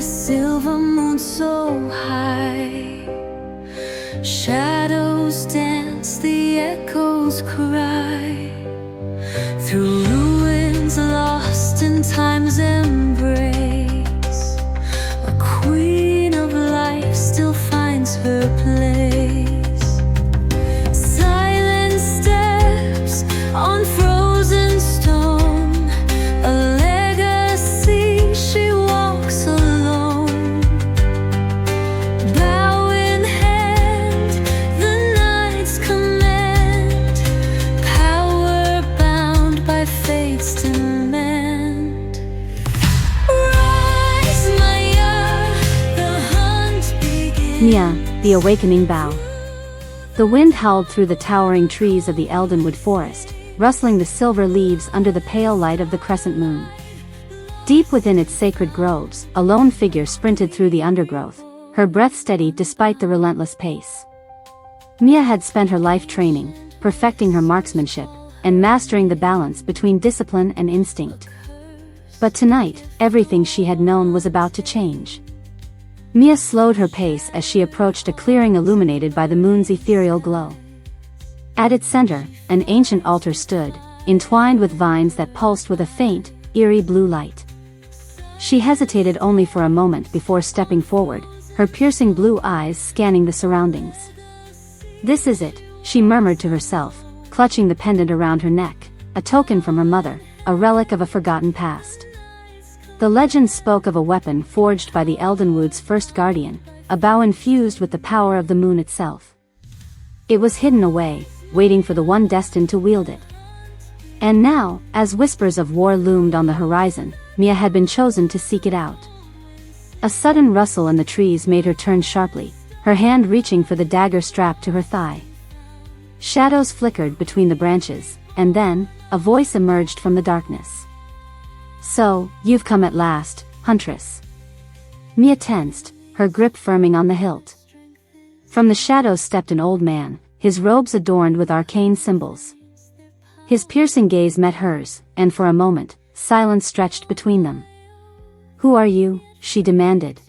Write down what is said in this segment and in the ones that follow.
silver moon so high, shadows dance, the echoes cry, through ruins lost in time's embrace. A queen of life still finds her place. Silent steps on frozen stone, a legacy she walks alone. Bow in hand, the night's command, power bound by fate's demand. Rise, Maiya, the hunt begins. Maiya, the awakening bough. The wind howled through the towering trees of the Eldenwood forest, rustling the silver leaves under the pale light of the crescent moon. Deep within its sacred groves, a lone figure sprinted through the undergrowth, her breath steady despite the relentless pace. Maiya had spent her life training, perfecting her marksmanship, and mastering the balance between discipline and instinct. But tonight, everything she had known was about to change. Maiya slowed her pace as she approached a clearing illuminated by the moon's ethereal glow. At its center, an ancient altar stood, entwined with vines that pulsed with a faint, eerie blue light. She hesitated only for a moment before stepping forward, her piercing blue eyes scanning the surroundings. "This is it," she murmured to herself, clutching the pendant around her neck, a token from her mother, a relic of a forgotten past. The legend spoke of a weapon forged by the Eldenwood's first guardian, a bow infused with the power of the moon itself. It was hidden away, waiting for the one destined to wield it. And now, as whispers of war loomed on the horizon, Maiya had been chosen to seek it out. A sudden rustle in the trees made her turn sharply, her hand reaching for the dagger strapped to her thigh. Shadows flickered between the branches, and then, a voice emerged from the darkness. "So, you've come at last, huntress." Maiya tensed, her grip firming on the hilt. From the shadows stepped an old man, his robes adorned with arcane symbols. His piercing gaze met hers, and for a moment, silence stretched between them. "Who are you?" she demanded.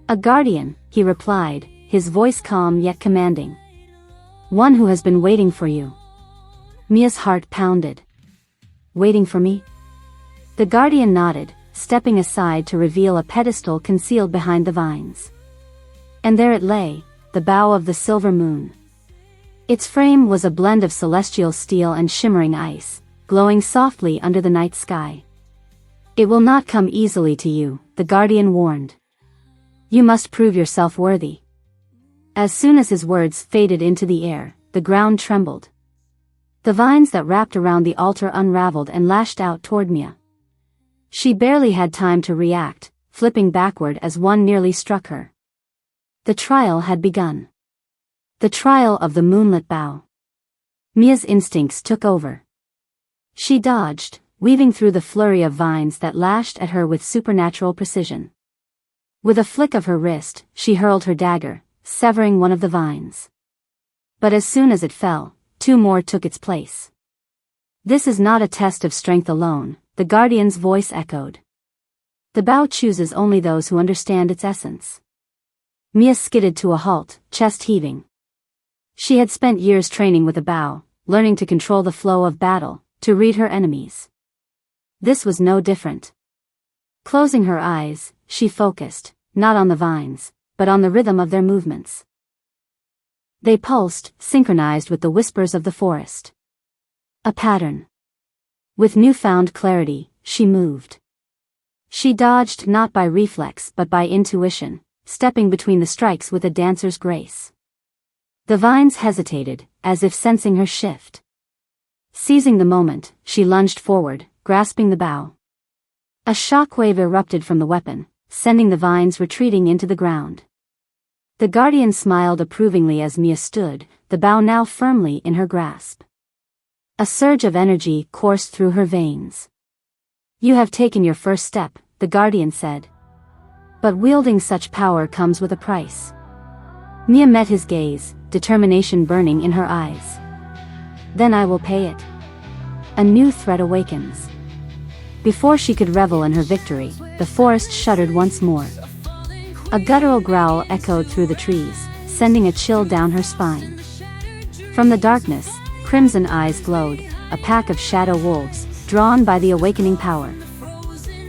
"A guardian," he replied, his voice calm yet commanding. "One who has been waiting for you." Maia's heart pounded. "Waiting for me?" The guardian nodded, stepping aside to reveal a pedestal concealed behind the vines. And there it lay, the bow of the silver moon. Its frame was a blend of celestial steel and shimmering ice, glowing softly under the night sky. "It will not come easily to you," the guardian warned. "You must prove yourself worthy." As soon as his words faded into the air, the ground trembled. The vines that wrapped around the altar unraveled and lashed out toward Maiya. She barely had time to react, flipping backward as one nearly struck her. The trial had begun. The trial of the moonlit bough. Maia's instincts took over. She dodged, weaving through the flurry of vines that lashed at her with supernatural precision. With a flick of her wrist, she hurled her dagger, severing one of the vines. But as soon as it fell, two more took its place. "This is not a test of strength alone," the guardian's voice echoed. "The bough chooses only those who understand its essence." Maiya skidded to a halt, chest heaving. She had spent years training with a bow, learning to control the flow of battle, to read her enemies. This was no different. Closing her eyes, she focused, not on the vines, but on the rhythm of their movements. They pulsed, synchronized with the whispers of the forest. A pattern. With newfound clarity, she moved. She dodged not by reflex but by intuition, stepping between the strikes with a dancer's grace. The vines hesitated, as if sensing her shift. Seizing the moment, she lunged forward, grasping the bow. A shockwave erupted from the weapon, sending the vines retreating into the ground. The guardian smiled approvingly as Maiya stood, the bow now firmly in her grasp. A surge of energy coursed through her veins. "You have taken your first step," the guardian said. "But wielding such power comes with a price." Maiya met his gaze, determination burning in her eyes. "Then I will pay it." A new threat awakens. Before she could revel in her victory, the forest shuddered once more. A guttural growl echoed through the trees, sending a chill down her spine. From the darkness, crimson eyes glowed, a pack of shadow wolves, drawn by the awakening power.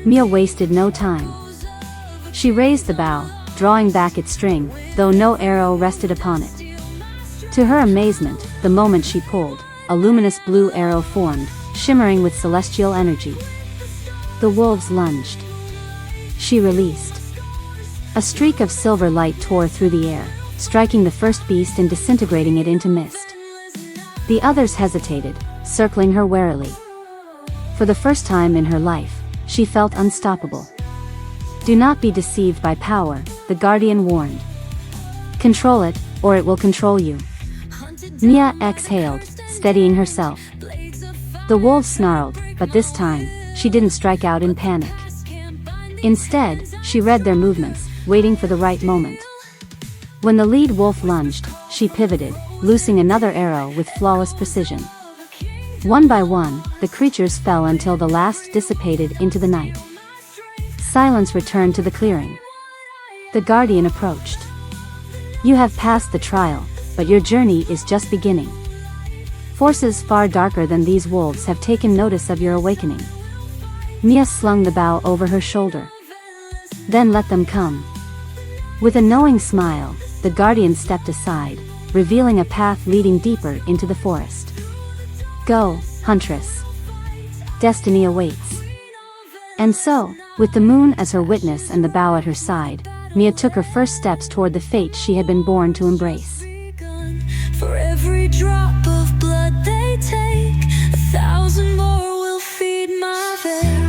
Maiya wasted no time. She raised the bow, drawing back its string, though no arrow rested upon it. To her amazement, the moment she pulled, a luminous blue arrow formed, shimmering with celestial energy. The wolves lunged. She released. A streak of silver light tore through the air, striking the first beast and disintegrating it into mist. The others hesitated, circling her warily. For the first time in her life, she felt unstoppable. Do not be deceived by power, the guardian warned. Control it, or it will control you. Maiya exhaled, steadying herself. The wolves snarled, but this time, she didn't strike out in panic. Instead, she read their movements, waiting for the right moment. When the lead wolf lunged, she pivoted, loosing another arrow with flawless precision. One by one, the creatures fell until the last dissipated into the night. Silence returned to the clearing. The guardian approached. You have passed the trial, but your journey is just beginning. Forces far darker than these wolves have taken notice of your awakening. Maiya slung the bow over her shoulder. Then let them come. With a knowing smile, the guardian stepped aside, revealing a path leading deeper into the forest. Go, huntress. Destiny awaits. And so, with the moon as her witness and the bow at her side, Maiya took her first steps toward the fate she had been born to embrace. For every drop of blood they take, 1,000 more will feed my veins.